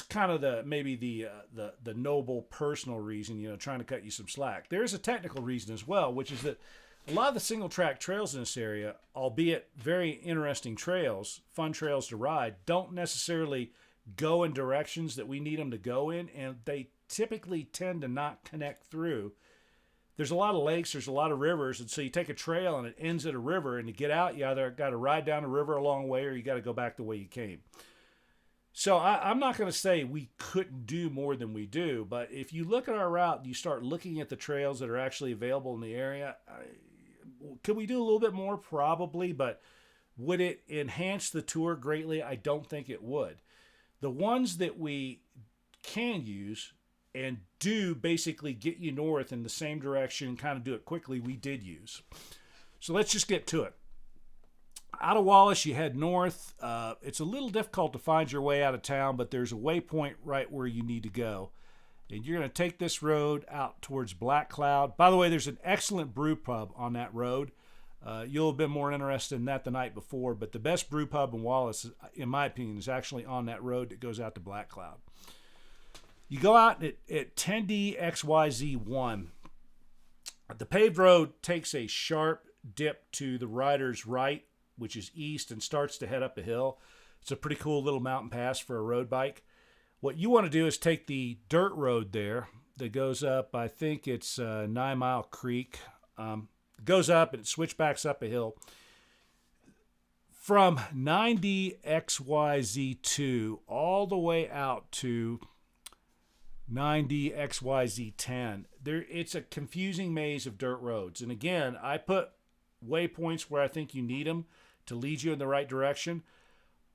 S1: kind of the noble personal reason, trying to cut you some slack. There's a technical reason as well, which is that a lot of the single track trails in this area, albeit very interesting trails, fun trails to ride, don't necessarily go in directions that we need them to go in, and they typically tend to not connect through. There's a lot of lakes, there's a lot of rivers, and so you take a trail and it ends at a river, and to get out, you either got to ride down the river a long way or you got to go back the way you came. So I'm not going to say we couldn't do more than we do, but if you look at our route and you start looking at the trails that are actually available in the area, could we do a little bit more? Probably, but would it enhance the tour greatly? I don't think it would. The ones that we can use and do basically get you north in the same direction, kind of do it quickly, we did use. So let's just get to it. Out of Wallace, you head north. It's a little difficult to find your way out of town, but there's a waypoint right where you need to go. And you're going to take this road out towards Black Cloud. By the way, there's an excellent brew pub on that road. You'll have been more interested in that the night before, but the best brew pub in Wallace, in my opinion, is actually on that road that goes out to Black Cloud. You go out at 10DXYZ1. The paved road takes a sharp dip to the rider's right, which is east, and starts to head up a hill. It's a pretty cool little mountain pass for a road bike. What you want to do is take the dirt road there that goes up, I think it's 9 Mile Creek. Goes up and it switchbacks up a hill. From 9DXYZ2 all the way out to 9DXYZ10. It's a confusing maze of dirt roads. And again, I put waypoints where I think you need them to lead you in the right direction.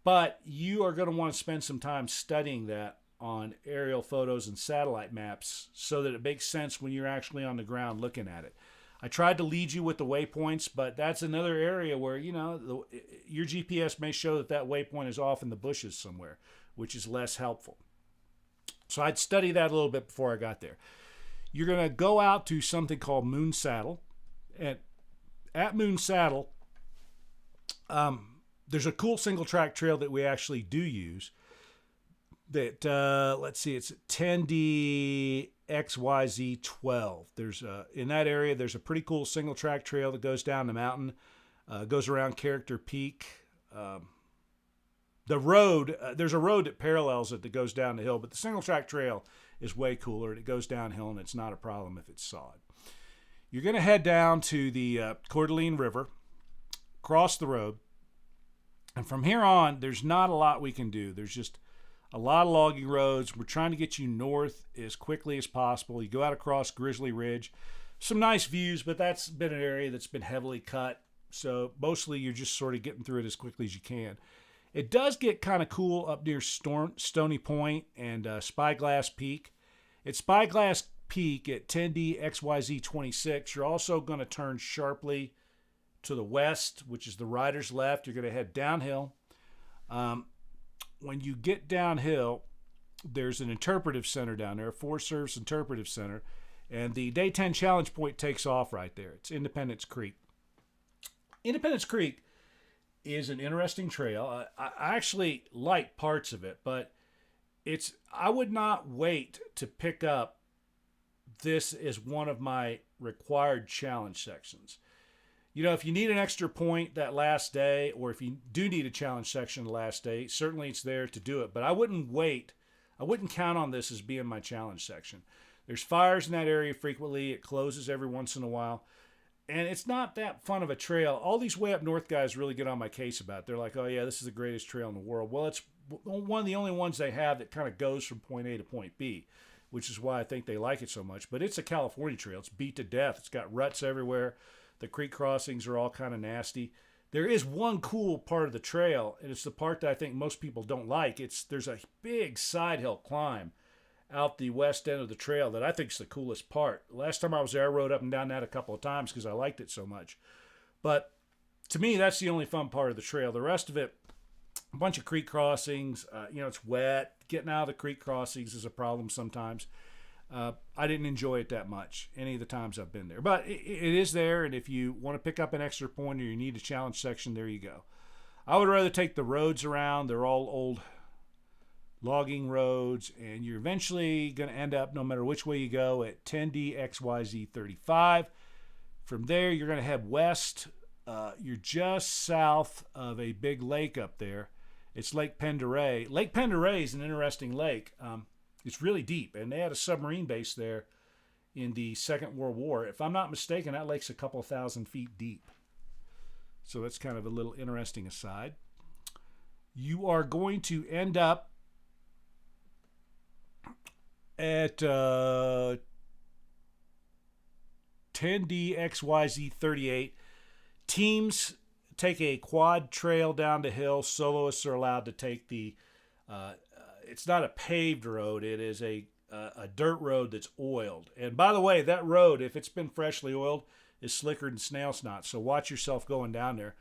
S1: But you are going to want to spend some time studying that on aerial photos and satellite maps so that it makes sense when you're actually on the ground looking at it. I tried to lead you with the waypoints, but that's another area where, your GPS may show that waypoint is off in the bushes somewhere, which is less helpful. So I'd study that a little bit before I got there. You're going to go out to something called Moon Saddle. And at Moon Saddle, there's a cool single track trail that we actually do use. That let's see, it's 10DXYZ12. There's in that area, there's a pretty cool single track trail that goes down the mountain, goes around Character Peak. The road, there's a road that parallels it that goes down the hill, but the single track trail is way cooler and it goes downhill and it's not a problem if it's sod. You're going to head down to the Coeur d'Alene River, cross the road, and from here on, there's not a lot we can do. There's just a lot of logging roads. We're trying to get you north as quickly as possible. You go out across Grizzly Ridge. Some nice views, but that's been an area that's been heavily cut. So mostly you're just sort of getting through it as quickly as you can. It does get kind of cool up near Stony Point and Spyglass Peak. At Spyglass Peak at 10DXYZ26, you're also going to turn sharply to the west, which is the rider's left. You're going to head downhill. When you get downhill, there's an interpretive center down there, a Forest Service interpretive center, and the Day 10 challenge point takes off right there. It's Independence Creek. Independence Creek is an interesting trail. I actually like parts of it, but I would not wait to pick up this as one of my required challenge sections. If you need an extra point that last day, or if you do need a challenge section the last day, certainly it's there to do it. But I wouldn't wait. I wouldn't count on this as being my challenge section. There's fires in that area frequently. It closes every once in a while. And it's not that fun of a trail. All these way up north guys really get on my case about it. They're like, oh, yeah, this is the greatest trail in the world. Well, it's one of the only ones they have that kind of goes from point A to point B, which is why I think they like it so much. But it's a California trail. It's beat to death. It's got ruts everywhere. The creek crossings are all kind of nasty. There is one cool part of the trail, and it's the part that I think most people don't like. There's a big side hill climb out the west end of the trail that I think is the coolest part. Last time I was there, I rode up and down that a couple of times because I liked it so much. But to me, that's the only fun part of the trail. The rest of it, a bunch of creek crossings. It's wet. Getting out of the creek crossings is a problem sometimes. I didn't enjoy it that much any of the times I've been there. But it is there, and if you want to pick up an extra point or you need a challenge section, there you go. I would rather take the roads around. They're all old logging roads, and you're eventually going to end up, no matter which way you go, at 10DXYZ35. From there, you're going to head west. You're just south of a big lake up there. It's Lake Pend d'Oreille. Lake Pend d'Oreille is an interesting lake. It's really deep, and they had a submarine base there in the Second World War. If I'm not mistaken, that lake's a couple thousand feet deep. So that's kind of a little interesting aside. You are going to end up at 10DXYZ38. Teams take a quad trail down the hill. Soloists are allowed to take the it's not a paved road. It is a dirt road that's oiled. And by the way, that road, if it's been freshly oiled, is slicker than snail snot. So watch yourself going down there.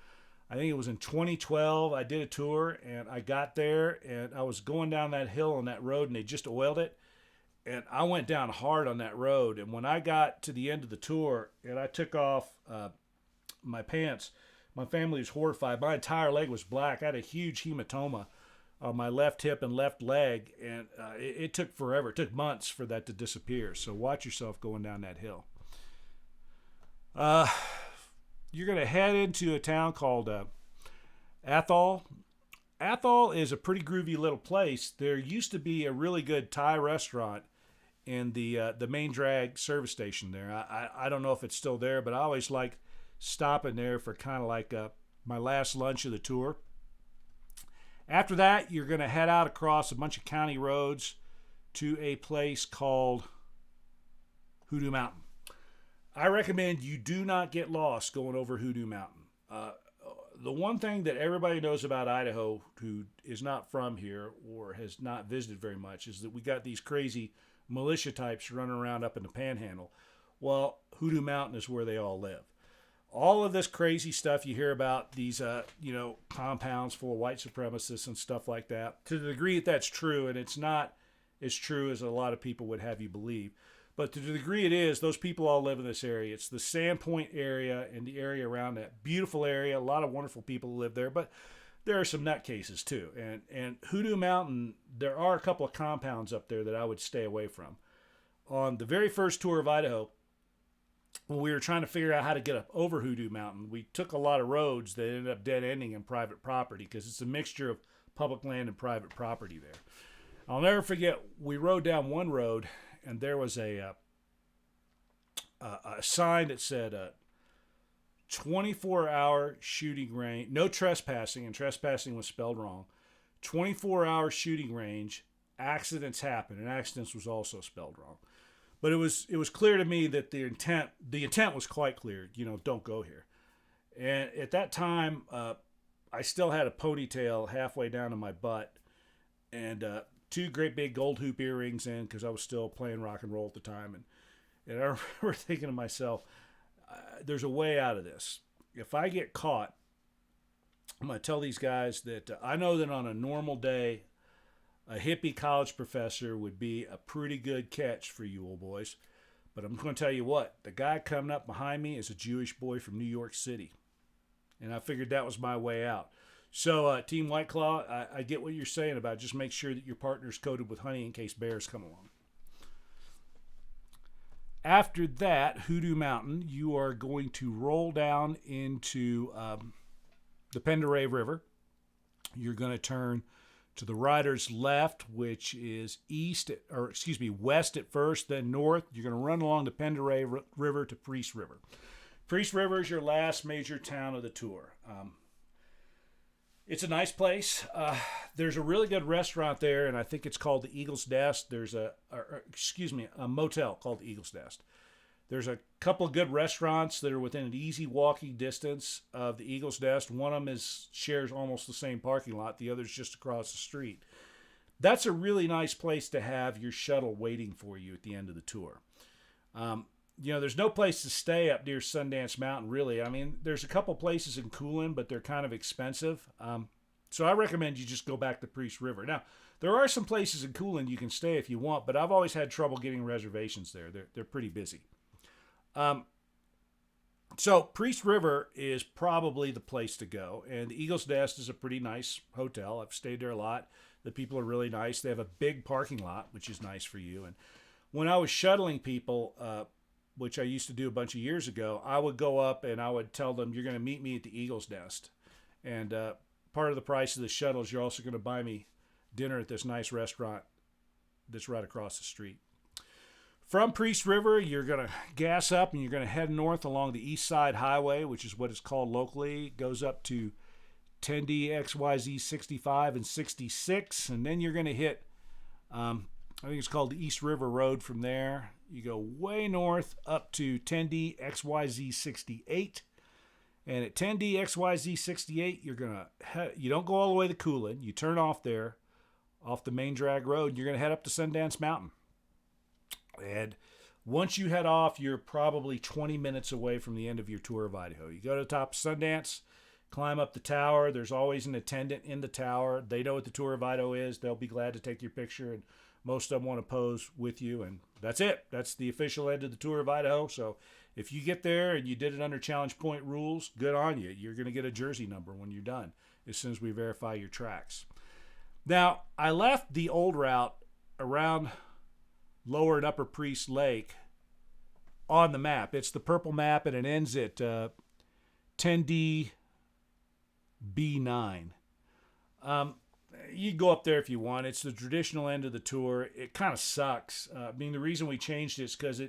S1: I think it was in 2012. I did a tour, and I got there, and I was going down that hill on that road, and they just oiled it. And I went down hard on that road. And when I got to the end of the tour, and I took off my pants. My family was horrified. My entire leg was black. I had a huge hematoma on my left hip and left leg, and it took forever. It took months for that to disappear. So watch yourself going down that hill. You're going to head into a town called Athol. Athol is a pretty groovy little place. There used to be a really good Thai restaurant in the main drag service station there. I don't know if it's still there, but I always liked stopping there for kind of like my last lunch of the tour. After that, you're going to head out across a bunch of county roads to a place called Hoodoo Mountain. I recommend you do not get lost going over Hoodoo Mountain. The one thing that everybody knows about Idaho who is not from here or has not visited very much is that we got these crazy militia types running around up in the Panhandle. Well, Hoodoo Mountain is where they all live. All of this crazy stuff you hear about, these compounds full of white supremacists and stuff like that, to the degree that that's true, and it's not as true as a lot of people would have you believe, but to the degree it is, those people all live in this area. It's the Sandpoint area and the area around that. Beautiful area, a lot of wonderful people who live there, but there are some nutcases too. And Hoodoo Mountain, there are a couple of compounds up there that I would stay away from. On the very first tour of Idaho, when we were trying to figure out how to get up over Hoodoo Mountain, we took a lot of roads that ended up dead ending in private property because it's a mixture of public land and private property there. I'll never forget, we rode down one road and there was a sign that said 24-hour shooting range, no trespassing, and trespassing was spelled wrong. 24-hour shooting range, accidents happen, and accidents was also spelled wrong. But it was clear to me that the intent was quite clear. Don't go here. And at that time, I still had a ponytail halfway down to my butt, and two great big gold hoop earrings in because I was still playing rock and roll at the time. And I remember thinking to myself, there's a way out of this. If I get caught, I'm going to tell these guys that I know that on a normal day, a hippie college professor would be a pretty good catch for you old boys. But I'm going to tell you what, the guy coming up behind me is a Jewish boy from New York City. And I figured that was my way out. So, Team White Claw, I get what you're saying about just make sure that your partner's coated with honey in case bears come along. After that, Hoodoo Mountain, you are going to roll down into the Pend Oreille River. You're going to turn to the rider's left, which is west at first, then north. You're going to run along the Pend Oreille River to Priest River. Priest River is your last major town of the tour. It's a nice place. There's a really good restaurant there, and I think it's called the Eagle's Nest. There's a motel called the Eagle's Nest. There's a couple of good restaurants that are within an easy walking distance of the Eagle's Nest. One of them shares almost the same parking lot. The other's just across the street. That's a really nice place to have your shuttle waiting for you at the end of the tour. There's no place to stay up near Sundance Mountain, really. I mean, there's a couple places in Coolin, but they're kind of expensive. So I recommend you just go back to Priest River. Now, there are some places in Coolin you can stay if you want, but I've always had trouble getting reservations there. They're pretty busy. So Priest River is probably the place to go, and the Eagle's Nest is a pretty nice hotel. I've stayed there a lot. The people are really nice. They have a big parking lot, which is nice for you. And when I was shuttling people, which I used to do a bunch of years ago, I would go up and I would tell them, you're going to meet me at the Eagle's Nest. And part of the price of the shuttle is you're also going to buy me dinner at this nice restaurant that's right across the street. From Priest River, you're going to gas up and you're going to head north along the East Side Highway, which is what it's called locally. It goes up to 10D, XYZ 65 and 66. And then you're going to hit, I think it's called the East River Road from there. You go way north up to 10D, XYZ 68. And at 10D, XYZ 68, you don't go all the way to Coolin. You turn off there, off the main drag road, and you're going to head up to Sundance Mountain. And once you head off, you're probably 20 minutes away from the end of your tour of Idaho. You go to the top of Sundance, climb up the tower. There's always an attendant in the tower. They know what the tour of Idaho is. They'll be glad to take your picture, and most of them want to pose with you. And that's it. That's the official end of the tour of Idaho. So If you get there and you did it under challenge point rules, good on you. You're going to get a jersey number when you're done as soon as we verify your tracks. Now, I left the old route around Lower and Upper Priest Lake on the map. It's the purple map, and it ends at 10D B9. You go up there if you want. It's the traditional end of the tour. It kind of sucks. The reason we changed it is because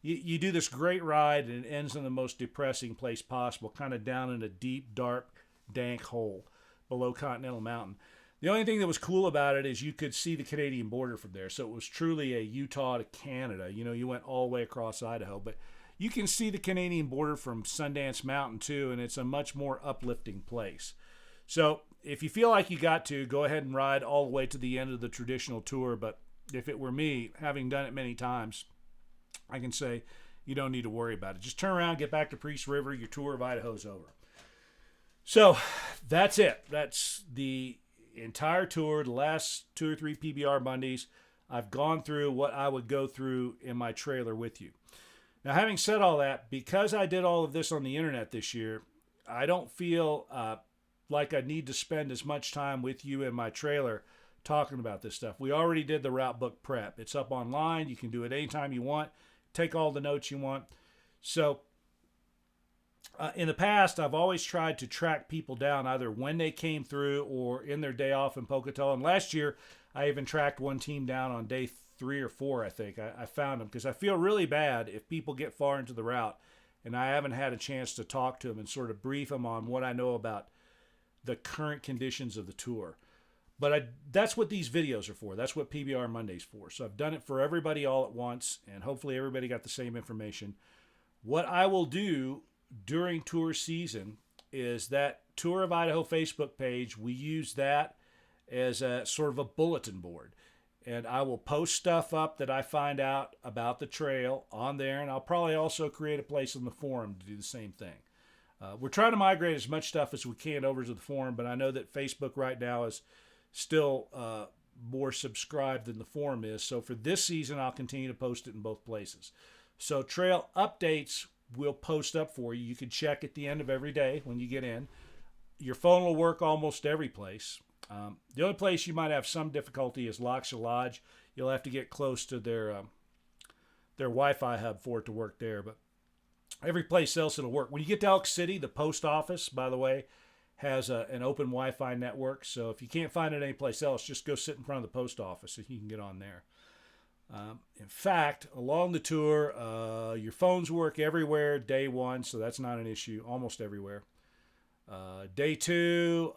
S1: you do this great ride and it ends in the most depressing place possible, kind of down in a deep, dark, dank hole below Continental Mountain. The only thing that was cool about it is you could see the Canadian border from there. So it was truly a Utah to Canada. You went all the way across Idaho, but you can see the Canadian border from Sundance Mountain too, and it's a much more uplifting place. So if you feel like you got to, go ahead and ride all the way to the end of the traditional tour. But if it were me, having done it many times, I can say you don't need to worry about it. Just turn around, get back to Priest River. Your tour of Idaho's over. So that's it. That's the entire tour, the last 2 or 3 PBR Mondays. I've gone through what I would go through in my trailer with you. Now, having said all that, because I did all of this on the internet this year, I don't feel like I need to spend as much time with you in my trailer talking about this stuff. We already did the route book prep. It's up online. You can do it anytime you want. Take all the notes you want. So in the past, I've always tried to track people down either when they came through or in their day off in Pocatello. And last year, I even tracked one team down on day 3 or 4, I think. I found them because I feel really bad if people get far into the route and I haven't had a chance to talk to them and sort of brief them on what I know about the current conditions of the tour. But that's what these videos are for. That's what PBR Monday's for. So I've done it for everybody all at once, and hopefully everybody got the same information. What I will do during tour season is that Tour of Idaho Facebook page. We use that as a sort of a bulletin board. And I will post stuff up that I find out about the trail on there, and I'll probably also create a place in the forum to do the same thing. We're trying to migrate as much stuff as we can over to the forum, but I know that Facebook right now is still more subscribed than the forum is. So for this season, I'll continue to post it in both places. So trail updates we'll post up for you. You can check at the end of every day when you get in. Your phone will work almost every place. The only place you might have some difficulty is Loch Lodge. You'll have to get close to their Wi-Fi hub for it to work there, but every place else it'll work. When you get to Elk City, the post office, by the way, has an open Wi-Fi network. So if you can't find it anyplace else, just go sit in front of the post office and you can get on there. In fact, along the tour, your phones work everywhere day 1, so that's not an issue, almost everywhere. Day 2,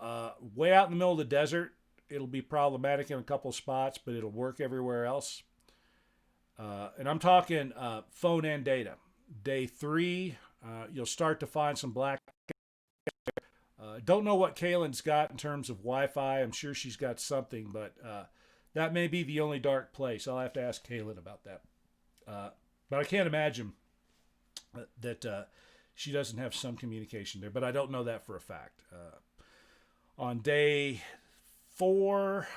S1: way out in the middle of the desert, it'll be problematic in a couple of spots, but it'll work everywhere else. And I'm talking phone and data. Day 3, you'll start to find some black. Don't know what Kaylin's got in terms of Wi-Fi. I'm sure she's got something, but that may be the only dark place. I'll have to ask Kaylin about that. But I can't imagine that she doesn't have some communication there, but I don't know that for a fact. On day 4,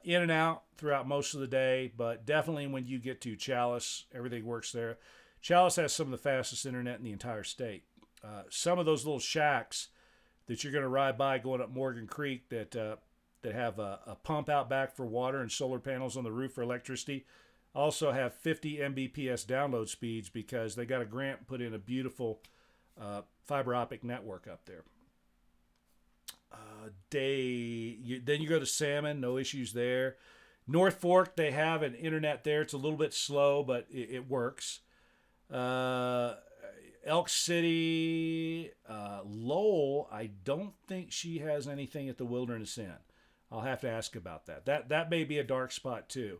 S1: in and out throughout most of the day, but definitely when you get to Chalice, everything works there. Chalice has some of the fastest internet in the entire state. Some of those little shacks that you're going to ride by going up Morgan Creek that have a pump out back for water and solar panels on the roof for electricity also have 50 Mbps download speeds because they got a grant put in a beautiful fiber optic network up there. Then you go to Salmon, no issues there. North Fork, they have an internet there. It's a little bit slow, but it works. Elk City, Lowell, I don't think she has anything at the Wilderness Inn. I'll have to ask about that. That may be a dark spot too.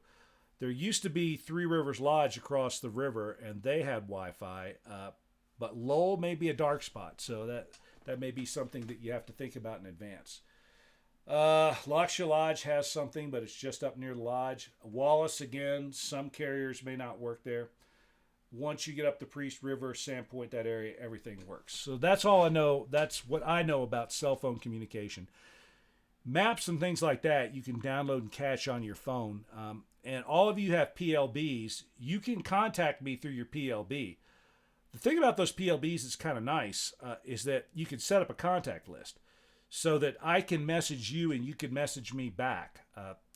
S1: There used to be Three Rivers Lodge across the river, and they had Wi-Fi, but Lowell may be a dark spot, so that may be something that you have to think about in advance. Loch Lodge has something, but it's just up near the lodge. Wallace, again, some carriers may not work there. Once you get up the Priest River, Sandpoint, that area, everything works. So that's all I know. That's what I know about cell phone communication. Maps and things like that, you can download and cache on your phone. And all of you have PLBs. You can contact me through your PLB. The thing about those PLBs that's kind of nice is that you can set up a contact list so that I can message you and you can message me back.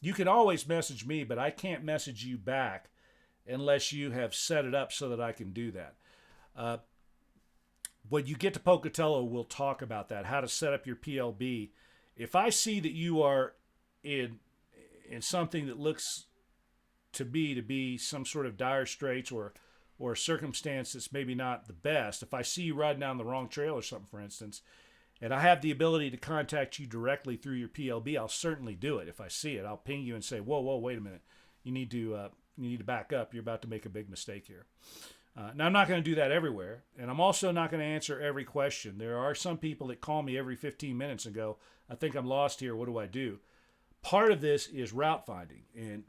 S1: You can always message me, but I can't message you back unless you have set it up so that I can do that. When you get to Pocatello, we'll talk about that, how to set up your PLB. If I see that you are in something that looks to be some sort of dire straits or a circumstance that's maybe not the best, if I see you riding down the wrong trail or something, for instance, and I have the ability to contact you directly through your PLB, I'll certainly do it. If I see it, I'll ping you and say, whoa, wait a minute. You need to back up. You're about to make a big mistake here. Now, I'm not going to do that everywhere, and I'm also not going to answer every question. There are some people that call me every 15 minutes and go, I think I'm lost here. What do I do? Part of this is route finding, and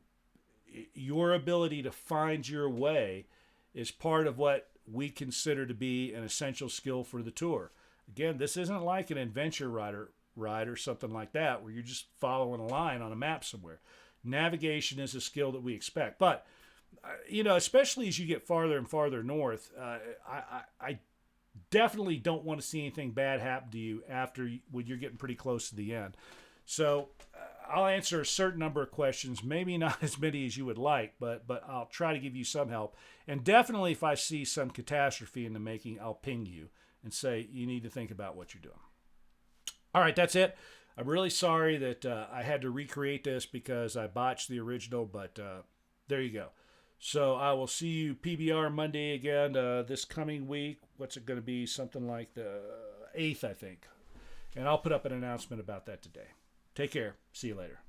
S1: your ability to find your way is part of what we consider to be an essential skill for the tour. Again, this isn't like an adventure ride or something like that where you're just following a line on a map somewhere. Navigation is a skill that we expect. But, especially as you get farther and farther north, I definitely don't want to see anything bad happen to you when you're getting pretty close to the end. So I'll answer a certain number of questions, maybe not as many as you would like, but I'll try to give you some help. And definitely if I see some catastrophe in the making, I'll ping you and say, you need to think about what you're doing. All right, that's it. I'm really sorry that I had to recreate this because I botched the original, but there you go. So I will see you PBR Monday again this coming week. What's it going to be? Something like the 8th, I think. And I'll put up an announcement about that today. Take care. See you later.